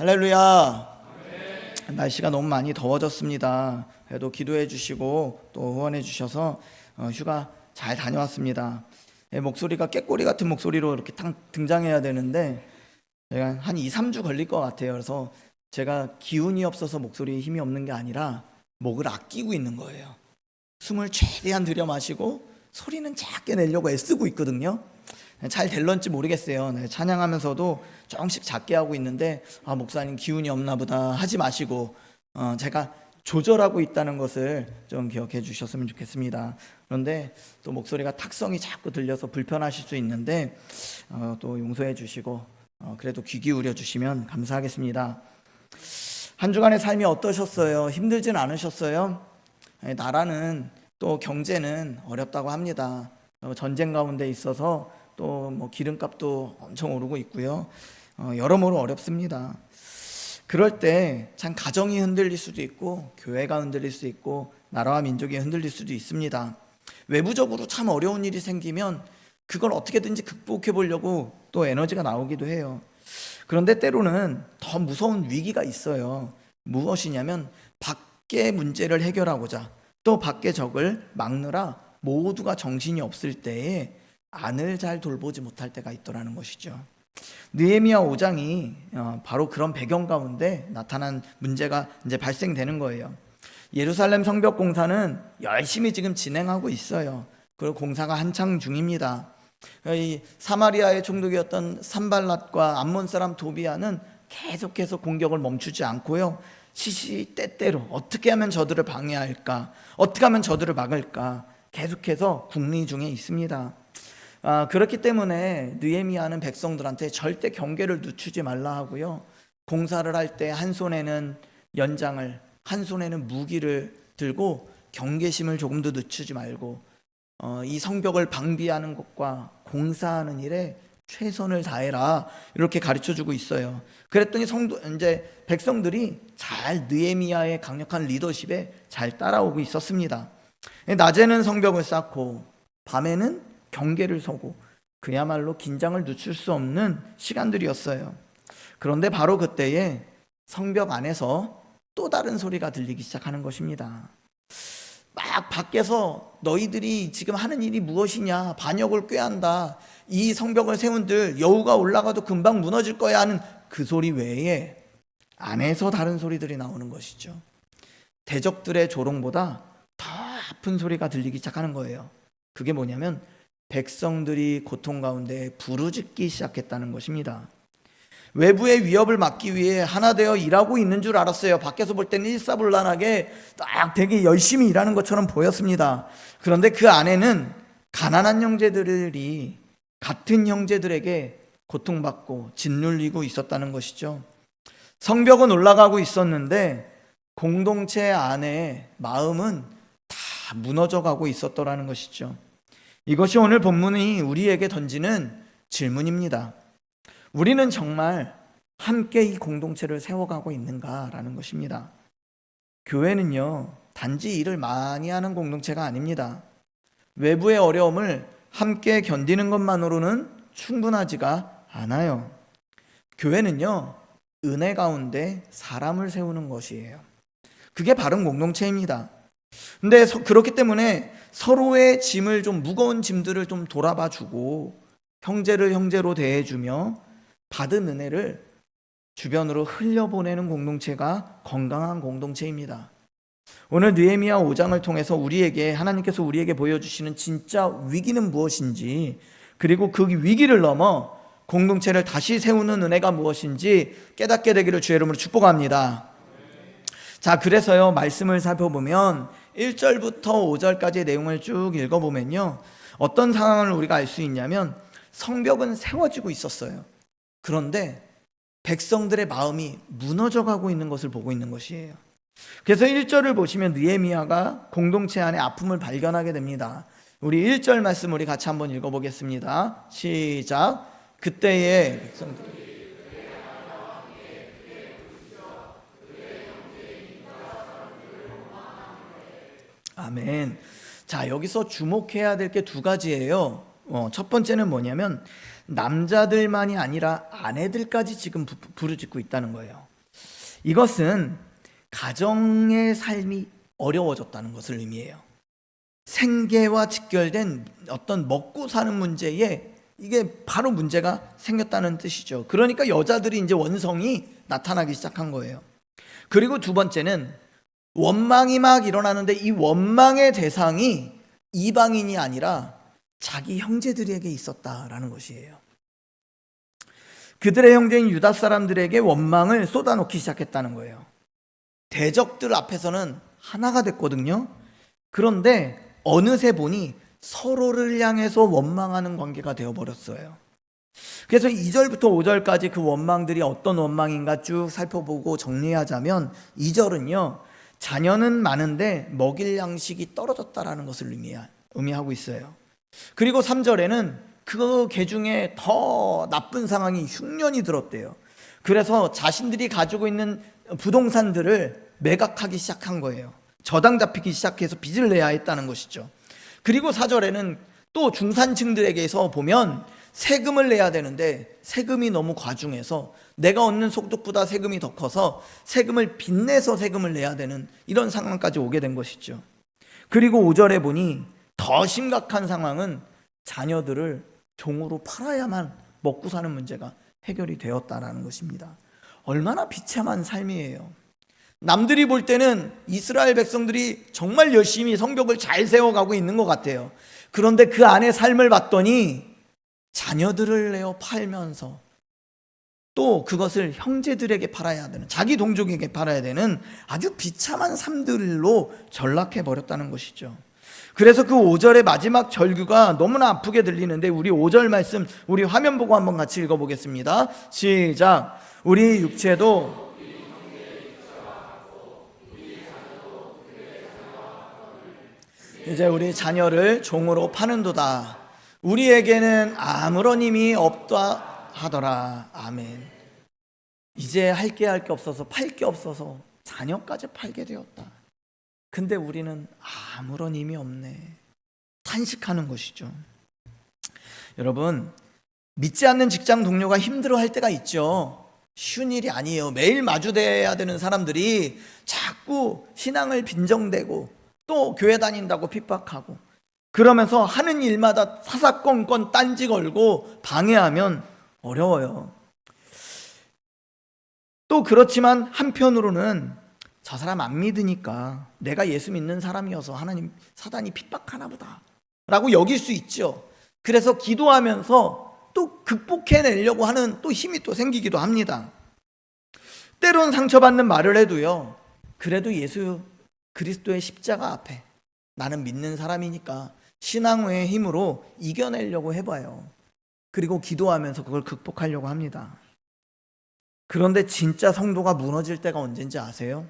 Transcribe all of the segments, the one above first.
할렐루야. 날씨가 너무 많이 더워졌습니다. 그래도 기도해 주시고 또 후원해 주셔서 휴가 잘 다녀왔습니다. 목소리가 깨꼬리 같은 목소리로 이렇게 등장해야 되는데 제가 한 2, 3주 걸릴 것 같아요. 그래서 제가 기운이 없어서 목소리에 힘이 없는 게 아니라 목을 아끼고 있는 거예요. 숨을 최대한 들여 마시고 소리는 작게 내려고 애쓰고 있거든요. 잘 될런지 모르겠어요. 찬양하면서도 조금씩 작게 하고 있는데 목사님 기운이 없나 보다 하지 마시고 제가 조절하고 있다는 것을 좀 기억해 주셨으면 좋겠습니다. 그런데 또 목소리가 탁성이 자꾸 들려서 불편하실 수 있는데 또 용서해 주시고 그래도 귀 기울여 주시면 감사하겠습니다. 한 주간의 삶이 어떠셨어요? 힘들진 않으셨어요? 나라는 또 경제는 어렵다고 합니다. 전쟁 가운데 있어서 또 뭐 기름값도 엄청 오르고 있고요. 여러모로 어렵습니다. 그럴 때 참 가정이 흔들릴 수도 있고 교회가 흔들릴 수도 있고 나라와 민족이 흔들릴 수도 있습니다. 외부적으로 참 어려운 일이 생기면 그걸 어떻게든지 극복해 보려고 또 에너지가 나오기도 해요. 그런데 때로는 더 무서운 위기가 있어요. 무엇이냐면 밖의 문제를 해결하고자 또 밖의 적을 막느라 모두가 정신이 없을 때에 안을 잘 돌보지 못할 때가 있더라는 것이죠. 느헤미야 5장이 바로 그런 배경 가운데 나타난 문제가 이제 발생되는 거예요. 예루살렘 성벽 공사는 열심히 지금 진행하고 있어요. 그리고 공사가 한창 중입니다. 이 사마리아의 총독이었던 산발랏과 암몬 사람 도비아는 계속해서 공격을 멈추지 않고요. 시시때때로 어떻게 하면 저들을 방해할까, 어떻게 하면 저들을 막을까 계속해서 궁리 중에 있습니다. 그렇기 때문에 느헤미야는 백성들한테 절대 경계를 늦추지 말라 하고요. 공사를 할 때 한 손에는 연장을, 한 손에는 무기를 들고 경계심을 조금도 늦추지 말고 이 성벽을 방비하는 것과 공사하는 일에 최선을 다해라 이렇게 가르쳐주고 있어요. 그랬더니 이제 백성들이 잘 느헤미야의 강력한 리더십에 잘 따라오고 있었습니다. 낮에는 성벽을 쌓고 밤에는 경계를 서고 그야말로 긴장을 늦출 수 없는 시간들이었어요. 그런데 바로 그때에 성벽 안에서 또 다른 소리가 들리기 시작하는 것입니다. 막 밖에서 너희들이 지금 하는 일이 무엇이냐, 반역을 꾀한다, 이 성벽을 세운들 여우가 올라가도 금방 무너질 거야 하는 그 소리 외에 안에서 다른 소리들이 나오는 것이죠. 대적들의 조롱보다 더 아픈 소리가 들리기 시작하는 거예요. 그게 뭐냐면 백성들이 고통 가운데 부르짖기 시작했다는 것입니다. 외부의 위협을 막기 위해 하나 되어 일하고 있는 줄 알았어요. 밖에서 볼 때는 일사불란하게 딱 되게 열심히 일하는 것처럼 보였습니다. 그런데 그 안에는 가난한 형제들이 같은 형제들에게 고통받고 짓눌리고 있었다는 것이죠. 성벽은 올라가고 있었는데 공동체 안에 마음은 다 무너져 가고 있었더라는 것이죠. 이것이 오늘 본문이 우리에게 던지는 질문입니다. 우리는 정말 함께 이 공동체를 세워가고 있는가라는 것입니다. 교회는요, 단지 일을 많이 하는 공동체가 아닙니다. 외부의 어려움을 함께 견디는 것만으로는 충분하지가 않아요. 교회는요, 은혜 가운데 사람을 세우는 것이에요. 그게 바른 공동체입니다. 근데 그렇기 때문에 서로의 짐을 좀 무거운 짐들을 좀 돌아봐 주고 형제를 형제로 대해주며 받은 은혜를 주변으로 흘려보내는 공동체가 건강한 공동체입니다. 오늘 느헤미야 5장을 통해서 하나님께서 우리에게 보여주시는 진짜 위기는 무엇인지, 그리고 그 위기를 넘어 공동체를 다시 세우는 은혜가 무엇인지 깨닫게 되기를 주의 이름으로 축복합니다. 자, 그래서요, 말씀을 살펴보면 1절부터 5절까지의 내용을 쭉 읽어보면요, 어떤 상황을 우리가 알 수 있냐면 성벽은 세워지고 있었어요. 그런데 백성들의 마음이 무너져가고 있는 것을 보고 있는 것이에요. 그래서 1절을 보시면 느헤미야가 공동체 안에 아픔을 발견하게 됩니다. 우리 1절 말씀 우리 같이 한번 읽어보겠습니다. 시작. 그때에 백성들이 아멘. 자, 여기서 주목해야 될 게 두 가지예요. 첫 번째는 뭐냐면 남자들만이 아니라 아내들까지 지금 부르짖고 있다는 거예요. 이것은 가정의 삶이 어려워졌다는 것을 의미해요. 생계와 직결된 어떤 먹고 사는 문제에 이게 바로 문제가 생겼다는 뜻이죠. 그러니까 여자들이 이제 원성이 나타나기 시작한 거예요. 그리고 두 번째는 원망이 막 일어나는데 이 원망의 대상이 이방인이 아니라 자기 형제들에게 있었다라는 것이에요. 그들의 형제인 유다 사람들에게 원망을 쏟아놓기 시작했다는 거예요. 대적들 앞에서는 하나가 됐거든요. 그런데 어느새 보니 서로를 향해서 원망하는 관계가 되어버렸어요. 그래서 2절부터 5절까지 그 원망들이 어떤 원망인가 쭉 살펴보고 정리하자면 2절은요, 자녀는 많은데 먹일 양식이 떨어졌다라는 것을 의미하고 있어요. 그리고 3절에는 그 계중에 더 나쁜 상황이 흉년이 들었대요. 그래서 자신들이 가지고 있는 부동산들을 매각하기 시작한 거예요. 저당 잡히기 시작해서 빚을 내야 했다는 것이죠. 그리고 4절에는 또 중산층들에게서 보면 세금을 내야 되는데 세금이 너무 과중해서 내가 얻는 소득보다 세금이 더 커서 세금을 빚내서 세금을 내야 되는 이런 상황까지 오게 된 것이죠. 그리고 5절에 보니 더 심각한 상황은 자녀들을 종으로 팔아야만 먹고 사는 문제가 해결이 되었다라는 것입니다. 얼마나 비참한 삶이에요. 남들이 볼 때는 이스라엘 백성들이 정말 열심히 성벽을 잘 세워가고 있는 것 같아요. 그런데 그 안에 삶을 봤더니 자녀들을 내어 팔면서 또 그것을 형제들에게 팔아야 되는, 자기 동족에게 팔아야 되는 아주 비참한 삶들로 전락해 버렸다는 것이죠. 그래서 그 5절의 마지막 절규가 너무나 아프게 들리는데 우리 5절 말씀 우리 화면 보고 한번 같이 읽어보겠습니다. 시작. 우리 육체도 이제 우리 자녀를 종으로 파는도다. 우리에게는 아무런 힘이 없다 하더라. 아멘. 이제 할 게 없어서 팔 게 없어서 자녀까지 팔게 되었다. 근데 우리는 아무런 힘이 없네. 탄식하는 것이죠. 여러분, 믿지 않는 직장 동료가 힘들어할 때가 있죠. 쉬운 일이 아니에요. 매일 마주대야 되는 사람들이 자꾸 신앙을 빈정대고 또 교회 다닌다고 핍박하고 그러면서 하는 일마다 사사건건 딴지 걸고 방해하면 어려워요. 또 그렇지만 한편으로는 저 사람 안 믿으니까 내가 예수 믿는 사람이어서 사단이 핍박하나 보다 라고 여길 수 있죠. 그래서 기도하면서 또 극복해내려고 하는 또 힘이 또 생기기도 합니다. 때론 상처받는 말을 해도요, 그래도 예수 그리스도의 십자가 앞에 나는 믿는 사람이니까 신앙의 힘으로 이겨내려고 해봐요. 그리고 기도하면서 그걸 극복하려고 합니다. 그런데 진짜 성도가 무너질 때가 언젠지 아세요?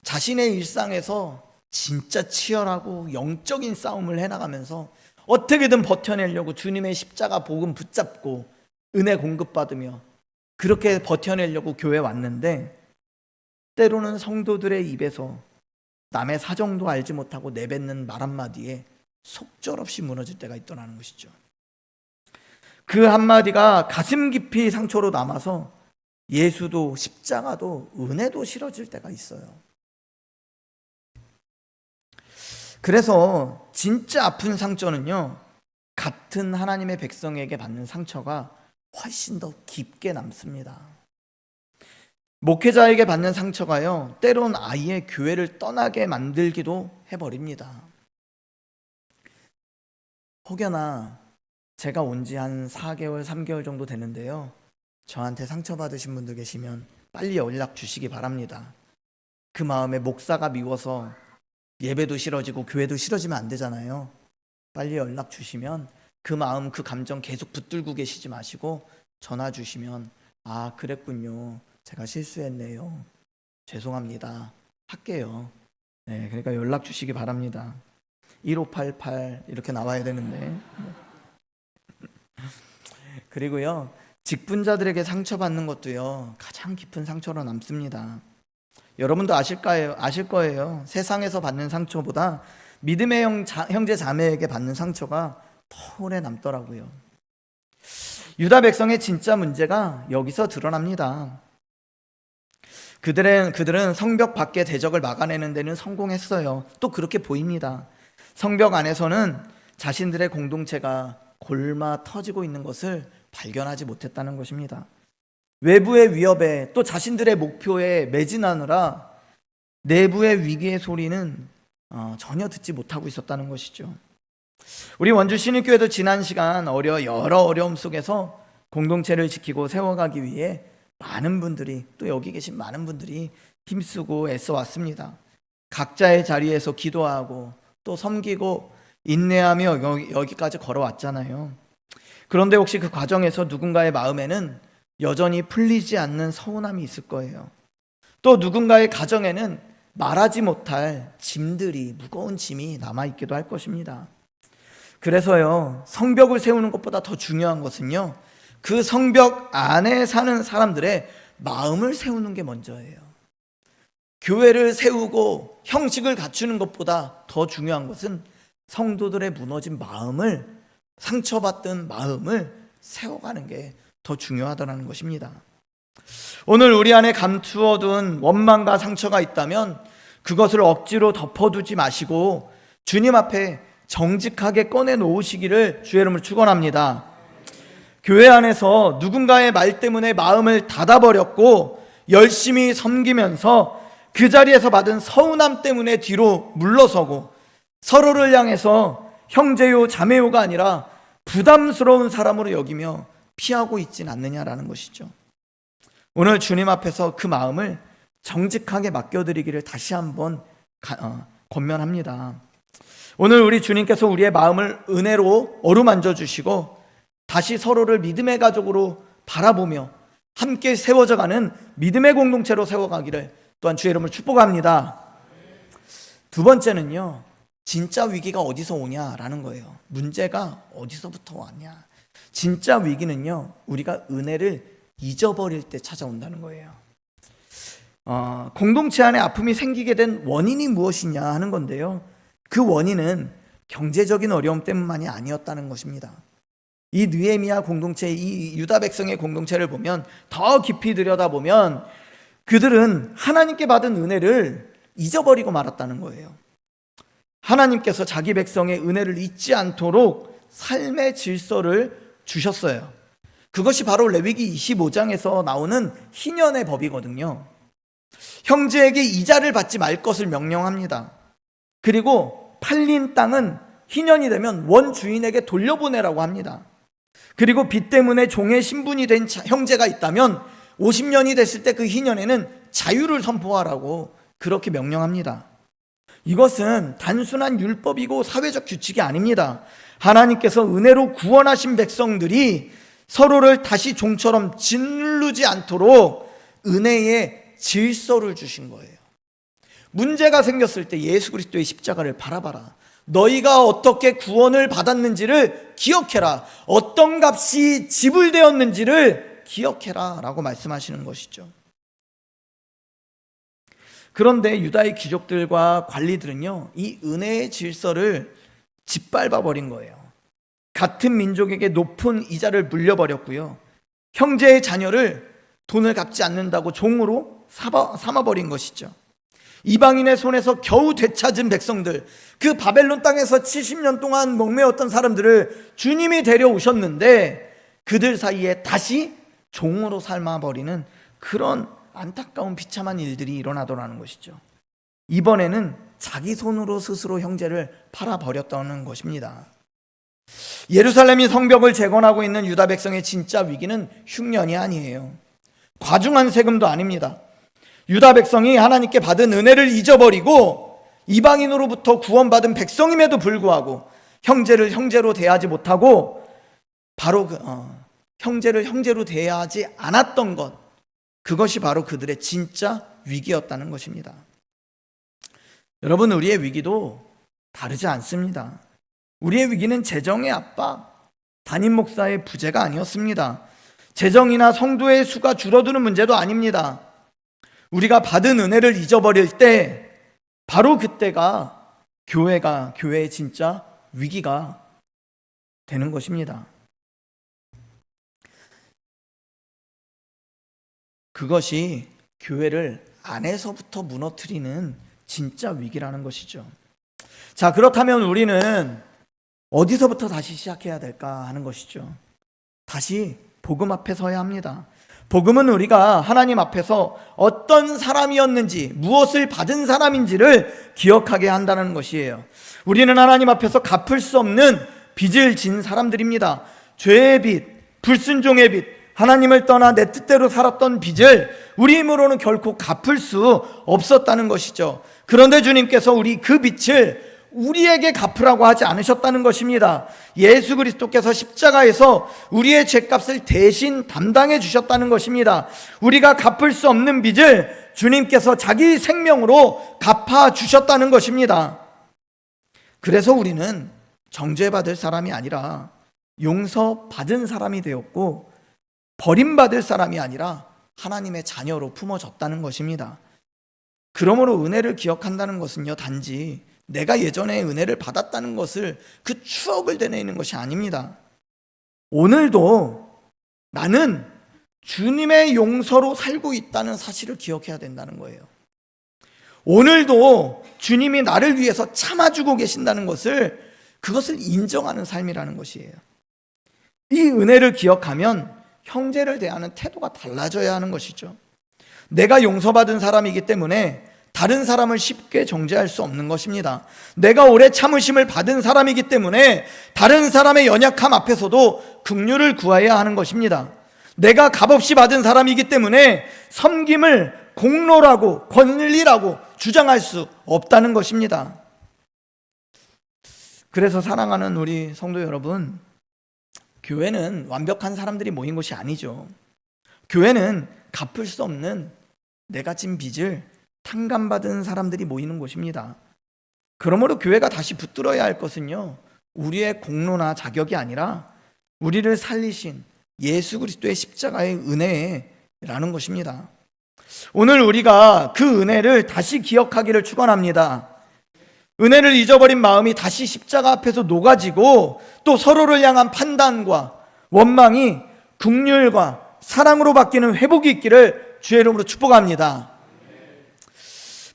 자신의 일상에서 진짜 치열하고 영적인 싸움을 해나가면서 어떻게든 버텨내려고 주님의 십자가 복음 붙잡고 은혜 공급받으며 그렇게 버텨내려고 교회 왔는데 때로는 성도들의 입에서 남의 사정도 알지 못하고 내뱉는 말 한마디에 속절없이 무너질 때가 있더라는 것이죠. 그 한마디가 가슴 깊이 상처로 남아서 예수도 십자가도 은혜도 싫어질 때가 있어요. 그래서 진짜 아픈 상처는요, 같은 하나님의 백성에게 받는 상처가 훨씬 더 깊게 남습니다. 목회자에게 받는 상처가요, 때론 아예 교회를 떠나게 만들기도 해버립니다. 혹여나 제가 온 지 한 4개월, 3개월 정도 되는데요, 저한테 상처받으신 분들 계시면 빨리 연락 주시기 바랍니다. 그 마음에 목사가 미워서 예배도 싫어지고 교회도 싫어지면 안 되잖아요. 빨리 연락 주시면 그 마음, 그 감정 계속 붙들고 계시지 마시고 전화 주시면 아, 그랬군요. 제가 실수했네요. 죄송합니다. 할게요. 네, 그러니까 연락 주시기 바랍니다. 1588 이렇게 나와야 되는데. 그리고요, 직분자들에게 상처받는 것도요, 가장 깊은 상처로 남습니다. 여러분도 아실 거예요. 세상에서 받는 상처보다 믿음의 형제 자매에게 받는 상처가 더 오래 남더라고요. 유다 백성의 진짜 문제가 여기서 드러납니다. 그들은 성벽 밖의 대적을 막아내는 데는 성공했어요. 또 그렇게 보입니다. 성벽 안에서는 자신들의 공동체가 골마 터지고 있는 것을 발견하지 못했다는 것입니다. 외부의 위협에 또 자신들의 목표에 매진하느라 내부의 위기의 소리는 전혀 듣지 못하고 있었다는 것이죠. 우리 원주 신일교회도 지난 시간 여러 어려움 속에서 공동체를 지키고 세워가기 위해 많은 분들이, 또 여기 계신 많은 분들이 힘쓰고 애써 왔습니다. 각자의 자리에서 기도하고 또 섬기고 인내하며 여기까지 걸어왔잖아요. 그런데 혹시 그 과정에서 누군가의 마음에는 여전히 풀리지 않는 서운함이 있을 거예요. 또 누군가의 가정에는 말하지 못할 짐들이, 무거운 짐이 남아있기도 할 것입니다. 그래서요, 성벽을 세우는 것보다 더 중요한 것은요, 그 성벽 안에 사는 사람들의 마음을 세우는 게 먼저예요. 교회를 세우고 형식을 갖추는 것보다 더 중요한 것은 성도들의 무너진 마음을, 상처받던 마음을 세워가는 게 더 중요하다는 것입니다. 오늘 우리 안에 감추어둔 원망과 상처가 있다면 그것을 억지로 덮어두지 마시고 주님 앞에 정직하게 꺼내놓으시기를 주의 이름으로 축원합니다. 교회 안에서 누군가의 말 때문에 마음을 닫아버렸고 열심히 섬기면서 그 자리에서 받은 서운함 때문에 뒤로 물러서고 서로를 향해서 형제요 자매요가 아니라 부담스러운 사람으로 여기며 피하고 있진 않느냐라는 것이죠. 오늘 주님 앞에서 그 마음을 정직하게 맡겨드리기를 다시 한번 권면합니다. 오늘 우리 주님께서 우리의 마음을 은혜로 어루만져 주시고 다시 서로를 믿음의 가족으로 바라보며 함께 세워져가는 믿음의 공동체로 세워가기를 또한 주의 이름으로 축복합니다. 두 번째는요, 진짜 위기가 어디서 오냐라는 거예요. 문제가 어디서부터 왔냐. 진짜 위기는요, 우리가 은혜를 잊어버릴 때 찾아온다는 거예요. 공동체 안에 아픔이 생기게 된 원인이 무엇이냐 하는 건데요, 그 원인은 경제적인 어려움 때문만이 아니었다는 것입니다. 이 느헤미야 공동체, 이 유다 백성의 공동체를 보면, 더 깊이 들여다보면 그들은 하나님께 받은 은혜를 잊어버리고 말았다는 거예요. 하나님께서 자기 백성의 은혜를 잊지 않도록 삶의 질서를 주셨어요. 그것이 바로 레위기 25장에서 나오는 희년의 법이거든요. 형제에게 이자를 받지 말 것을 명령합니다. 그리고 팔린 땅은 희년이 되면 원주인에게 돌려보내라고 합니다. 그리고 빚 때문에 종의 신분이 된 형제가 있다면 50년이 됐을 때 그 희년에는 자유를 선포하라고 그렇게 명령합니다. 이것은 단순한 율법이고 사회적 규칙이 아닙니다. 하나님께서 은혜로 구원하신 백성들이 서로를 다시 종처럼 짓누르지 않도록 은혜의 질서를 주신 거예요. 문제가 생겼을 때 예수 그리스도의 십자가를 바라봐라. 너희가 어떻게 구원을 받았는지를 기억해라. 어떤 값이 지불되었는지를 기억해라 라고 말씀하시는 것이죠. 그런데 유다의 귀족들과 관리들은요, 이 은혜의 질서를 짓밟아 버린 거예요. 같은 민족에게 높은 이자를 물려버렸고요, 형제의 자녀를 돈을 갚지 않는다고 종으로 삼아버린 것이죠. 이방인의 손에서 겨우 되찾은 백성들, 그 바벨론 땅에서 70년 동안 목매었던 사람들을 주님이 데려오셨는데 그들 사이에 다시 종으로 삶아버리는 그런 안타까운 비참한 일들이 일어나더라는 것이죠. 이번에는 자기 손으로 스스로 형제를 팔아버렸다는 것입니다. 예루살렘이 성벽을 재건하고 있는 유다 백성의 진짜 위기는 흉년이 아니에요. 과중한 세금도 아닙니다. 유다 백성이 하나님께 받은 은혜를 잊어버리고 이방인으로부터 구원받은 백성임에도 불구하고 형제를 형제로 대하지 못하고 바로 형제를 형제로 대하지 않았던 것, 그것이 바로 그들의 진짜 위기였다는 것입니다. 여러분, 우리의 위기도 다르지 않습니다. 우리의 위기는 재정의 압박, 담임 목사의 부재가 아니었습니다. 재정이나 성도의 수가 줄어드는 문제도 아닙니다. 우리가 받은 은혜를 잊어버릴 때 바로 그때가 교회의 진짜 위기가 되는 것입니다. 그것이 교회를 안에서부터 무너뜨리는 진짜 위기라는 것이죠. 자, 그렇다면 우리는 어디서부터 다시 시작해야 될까 하는 것이죠. 다시 복음 앞에 서야 합니다. 복음은 우리가 하나님 앞에서 어떤 사람이었는지, 무엇을 받은 사람인지를 기억하게 한다는 것이에요. 우리는 하나님 앞에서 갚을 수 없는 빚을 진 사람들입니다. 죄의 빚, 불순종의 빚, 하나님을 떠나 내 뜻대로 살았던 빚을 우리 힘으로는 결코 갚을 수 없었다는 것이죠. 그런데 주님께서 우리 그 빚을 우리에게 갚으라고 하지 않으셨다는 것입니다. 예수 그리스도께서 십자가에서 우리의 죄값을 대신 담당해 주셨다는 것입니다. 우리가 갚을 수 없는 빚을 주님께서 자기 생명으로 갚아 주셨다는 것입니다. 그래서 우리는 정죄받을 사람이 아니라 용서받은 사람이 되었고, 버림받을 사람이 아니라 하나님의 자녀로 품어졌다는 것입니다. 그러므로 은혜를 기억한다는 것은요, 단지 내가 예전에 은혜를 받았다는 것을, 그 추억을 되뇌이는 것이 아닙니다. 오늘도 나는 주님의 용서로 살고 있다는 사실을 기억해야 된다는 거예요. 오늘도 주님이 나를 위해서 참아주고 계신다는 것을, 그것을 인정하는 삶이라는 것이에요. 이 은혜를 기억하면 형제를 대하는 태도가 달라져야 하는 것이죠. 내가 용서받은 사람이기 때문에 다른 사람을 쉽게 정죄할 수 없는 것입니다. 내가 오래 참으심을 받은 사람이기 때문에 다른 사람의 연약함 앞에서도 긍휼을 구해야 하는 것입니다. 내가 값없이 받은 사람이기 때문에 섬김을 공로라고, 권리라고 주장할 수 없다는 것입니다. 그래서 사랑하는 우리 성도 여러분, 교회는 완벽한 사람들이 모인 곳이 아니죠. 교회는 갚을 수 없는 내가 진 빚을 탕감받은 사람들이 모이는 곳입니다. 그러므로 교회가 다시 붙들어야 할 것은요, 우리의 공로나 자격이 아니라 우리를 살리신 예수 그리스도의 십자가의 은혜라는 것입니다. 오늘 우리가 그 은혜를 다시 기억하기를 축원합니다. 은혜를 잊어버린 마음이 다시 십자가 앞에서 녹아지고, 또 서로를 향한 판단과 원망이 긍휼과 사랑으로 바뀌는 회복이 있기를 주의 이름으로 축복합니다.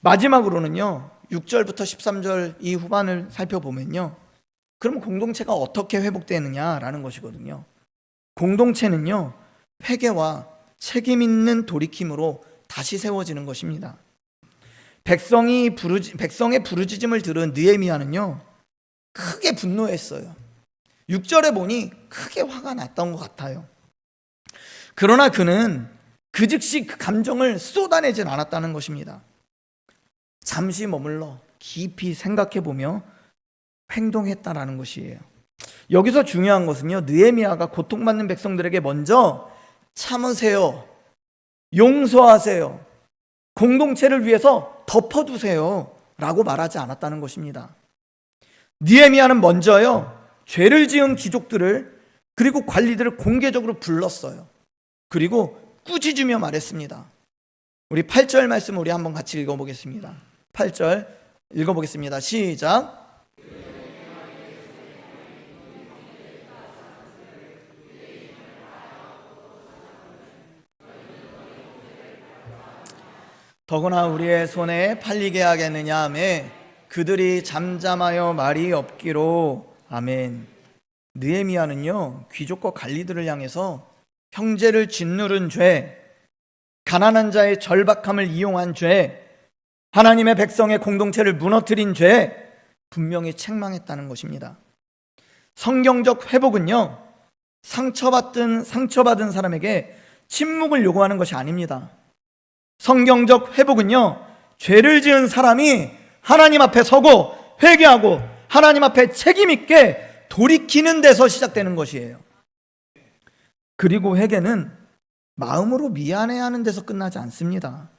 마지막으로는요, 6절부터 13절 이 후반을 살펴보면요, 그럼 공동체가 어떻게 회복되느냐라는 것이거든요. 공동체는요, 회개와 책임 있는 돌이킴으로 다시 세워지는 것입니다. 백성의 부르짖음을 들은 느헤미야는요, 크게 분노했어요. 6절에 보니 크게 화가 났던 것 같아요. 그러나 그는 그 즉시 그 감정을 쏟아내진 않았다는 것입니다. 잠시 머물러 깊이 생각해보며 행동했다라는 것이에요. 여기서 중요한 것은요, 느헤미야가 고통받는 백성들에게 먼저 참으세요, 용서하세요, 공동체를 위해서 덮어두세요 라고 말하지 않았다는 것입니다. 느헤미야는 먼저요, 죄를 지은 귀족들을, 그리고 관리들을 공개적으로 불렀어요. 그리고 꾸짖으며 말했습니다. 우리 8절 말씀 우리 한번 같이 읽어보겠습니다. 8절 읽어보겠습니다. 시작. 더구나 우리의 손에 팔리게 하겠느냐 하며 그들이 잠잠하여 말이 없기로. 아멘. 느헤미야는요, 귀족과 관리들을 향해서 형제를 짓누른 죄, 가난한 자의 절박함을 이용한 죄, 하나님의 백성의 공동체를 무너뜨린 죄, 분명히 책망했다는 것입니다. 성경적 회복은요, 상처받은 사람에게 침묵을 요구하는 것이 아닙니다. 성경적 회복은요, 죄를 지은 사람이 하나님 앞에 서고 회개하고 하나님 앞에 책임 있게 돌이키는 데서 시작되는 것이에요. 그리고 회개는 마음으로 미안해하는 데서 끝나지 않습니다.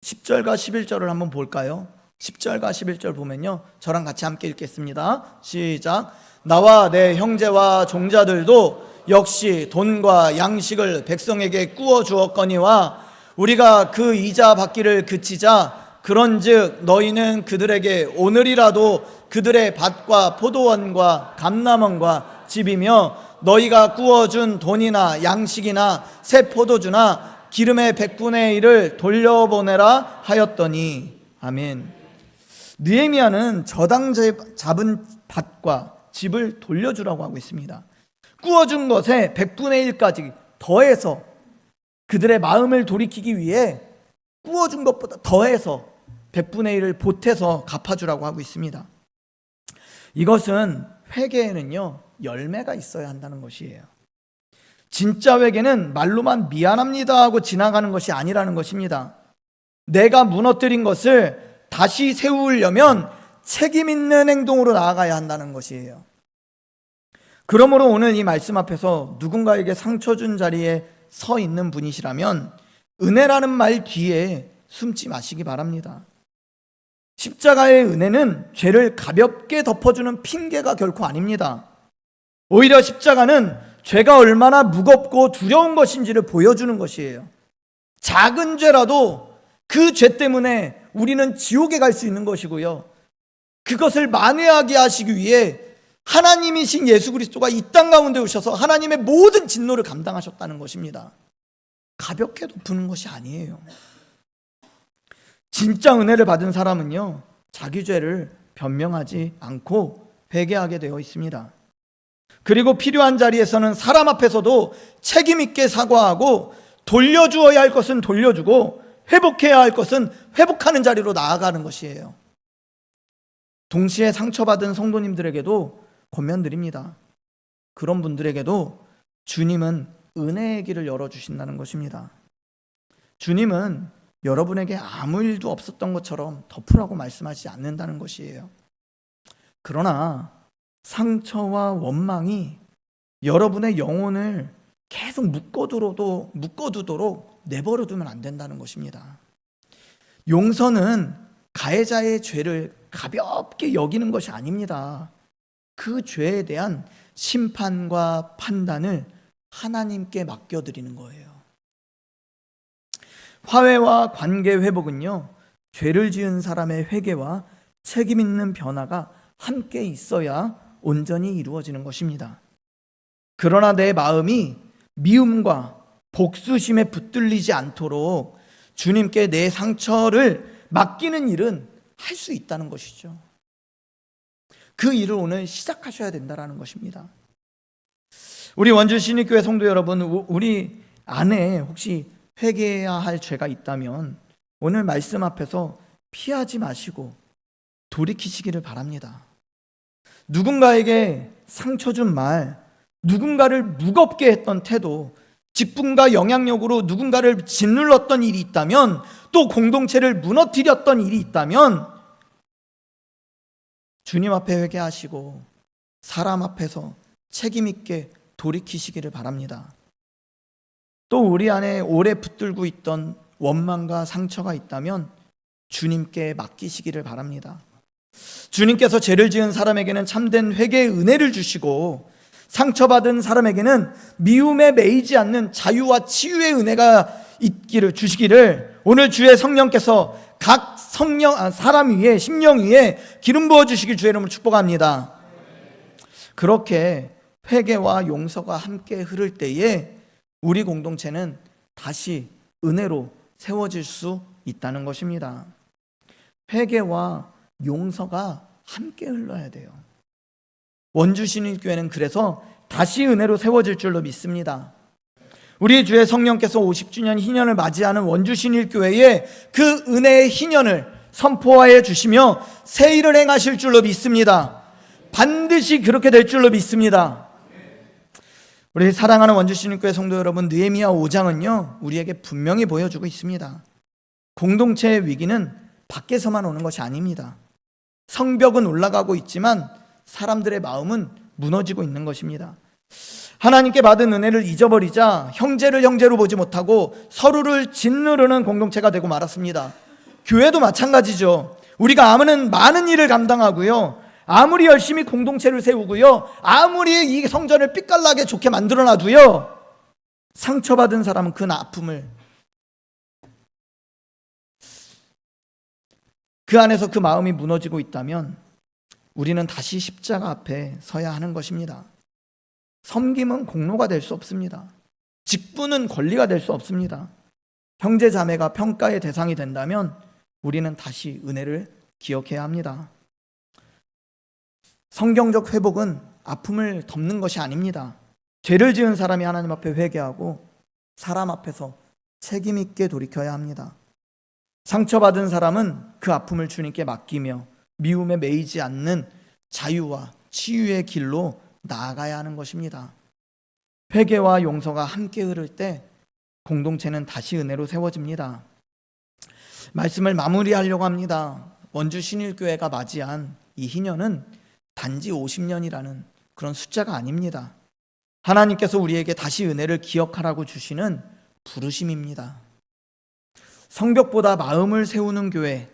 10절과 11절을 한번 볼까요? 10절과 11절 보면요, 저랑 같이 함께 읽겠습니다. 시작. 나와 내 형제와 종자들도 역시 돈과 양식을 백성에게 꾸어 주었거니와 우리가 그 이자 받기를 그치자 그런즉 너희는 그들에게 오늘이라도 그들의 밭과 포도원과 감람원과 집이며 너희가 꾸어준 돈이나 양식이나 새 포도주나 기름의 100분의 1을 돌려보내라 하였더니. 아멘. 느헤미야는 저당 잡은 밭과 집을 돌려주라고 하고 있습니다. 구워준 것에 100분의 1까지 더해서 그들의 마음을 돌이키기 위해 구워준 것보다 더해서 100분의 1을 보태서 갚아주라고 하고 있습니다. 이것은 회개에는요, 열매가 있어야 한다는 것이에요. 진짜 회개는 말로만 미안합니다 하고 지나가는 것이 아니라는 것입니다. 내가 무너뜨린 것을 다시 세우려면 책임 있는 행동으로 나아가야 한다는 것이에요. 그러므로 오늘 이 말씀 앞에서 누군가에게 상처 준 자리에 서 있는 분이시라면 은혜라는 말 뒤에 숨지 마시기 바랍니다. 십자가의 은혜는 죄를 가볍게 덮어주는 핑계가 결코 아닙니다. 오히려 십자가는 죄가 얼마나 무겁고 두려운 것인지를 보여주는 것이에요. 작은 죄라도 그 죄 때문에 우리는 지옥에 갈 수 있는 것이고요, 그것을 만회하게 하시기 위해 하나님이신 예수 그리스도가 이 땅 가운데 오셔서 하나님의 모든 진노를 감당하셨다는 것입니다. 가볍게 덮는 것이 아니에요. 진짜 은혜를 받은 사람은요, 자기 죄를 변명하지 않고 회개하게 되어 있습니다. 그리고 필요한 자리에서는 사람 앞에서도 책임 있게 사과하고 돌려주어야 할 것은 돌려주고 회복해야 할 것은 회복하는 자리로 나아가는 것이에요. 동시에 상처받은 성도님들에게도 권면드립니다. 그런 분들에게도 주님은 은혜의 길을 열어주신다는 것입니다. 주님은 여러분에게 아무 일도 없었던 것처럼 덮으라고 말씀하지 않는다는 것이에요. 그러나 상처와 원망이 여러분의 영혼을 계속 묶어두도록 내버려두면 안 된다는 것입니다. 용서는 가해자의 죄를 가볍게 여기는 것이 아닙니다. 그 죄에 대한 심판과 판단을 하나님께 맡겨드리는 거예요. 화해와 관계 회복은요, 죄를 지은 사람의 회개와 책임 있는 변화가 함께 있어야 온전히 이루어지는 것입니다. 그러나 내 마음이 미움과 복수심에 붙들리지 않도록 주님께 내 상처를 맡기는 일은 할 수 있다는 것이죠. 그 일을 오늘 시작하셔야 된다는 것입니다. 우리 원주 신익교회 성도 여러분, 우리 안에 혹시 회개해야 할 죄가 있다면 오늘 말씀 앞에서 피하지 마시고 돌이키시기를 바랍니다. 누군가에게 상처 준 말, 누군가를 무겁게 했던 태도, 직분과 영향력으로 누군가를 짓눌렀던 일이 있다면, 또 공동체를 무너뜨렸던 일이 있다면 주님 앞에 회개하시고 사람 앞에서 책임 있게 돌이키시기를 바랍니다. 또 우리 안에 오래 붙들고 있던 원망과 상처가 있다면 주님께 맡기시기를 바랍니다. 주님께서 죄를 지은 사람에게는 참된 회개의 은혜를 주시고 상처받은 사람에게는 미움에 매이지 않는 자유와 치유의 은혜가 있기를 주시기를 오늘 주의 성령께서 각 사람 위에, 심령 위에 기름 부어 주시길 주의 이름으로 축복합니다. 그렇게 회개와 용서가 함께 흐를 때에 우리 공동체는 다시 은혜로 세워질 수 있다는 것입니다. 회개와 용서가 함께 흘러야 돼요. 원주신일교회는 그래서 다시 은혜로 세워질 줄로 믿습니다. 우리 주의 성령께서 50주년 희년을 맞이하는 원주신일교회에 그 은혜의 희년을 선포하여 주시며 새 일을 행하실 줄로 믿습니다. 반드시 그렇게 될 줄로 믿습니다. 우리 사랑하는 원주신일교회 성도 여러분, 느헤미야 5장은요 우리에게 분명히 보여주고 있습니다. 공동체의 위기는 밖에서만 오는 것이 아닙니다. 성벽은 올라가고 있지만 사람들의 마음은 무너지고 있는 것입니다. 하나님께 받은 은혜를 잊어버리자 형제를 형제로 보지 못하고 서로를 짓누르는 공동체가 되고 말았습니다. 교회도 마찬가지죠. 우리가 아무는 많은 일을 감당하고요, 아무리 열심히 공동체를 세우고요, 아무리 이 성전을 삐깔나게 좋게 만들어놔도요, 상처받은 사람은 그 아픔을, 그 안에서 그 마음이 무너지고 있다면 우리는 다시 십자가 앞에 서야 하는 것입니다. 섬김은 공로가 될 수 없습니다. 직분은 권리가 될 수 없습니다. 형제 자매가 평가의 대상이 된다면 우리는 다시 은혜를 기억해야 합니다. 성경적 회복은 아픔을 덮는 것이 아닙니다. 죄를 지은 사람이 하나님 앞에 회개하고 사람 앞에서 책임 있게 돌이켜야 합니다. 상처받은 사람은 그 아픔을 주님께 맡기며 미움에 매이지 않는 자유와 치유의 길로 나아가야 하는 것입니다. 회개와 용서가 함께 흐를 때 공동체는 다시 은혜로 세워집니다. 말씀을 마무리하려고 합니다. 원주 신일교회가 맞이한 이 희년은 단지 50년이라는 그런 숫자가 아닙니다. 하나님께서 우리에게 다시 은혜를 기억하라고 주시는 부르심입니다. 성벽보다 마음을 세우는 교회,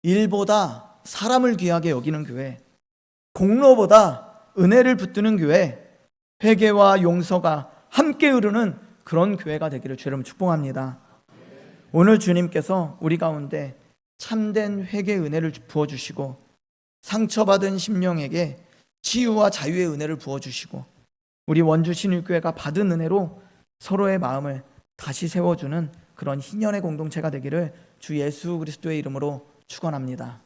일보다 사람을 귀하게 여기는 교회, 공로보다 은혜를 붙드는 교회, 회개와 용서가 함께 흐르는 그런 교회가 되기를 주님 축복합니다. 오늘 주님께서 우리 가운데 참된 회개의 은혜를 부어주시고 상처받은 심령에게 치유와 자유의 은혜를 부어주시고 우리 원주 신일교회가 받은 은혜로 서로의 마음을 다시 세워주는 그런 희년의 공동체가 되기를 주 예수 그리스도의 이름으로 축원합니다.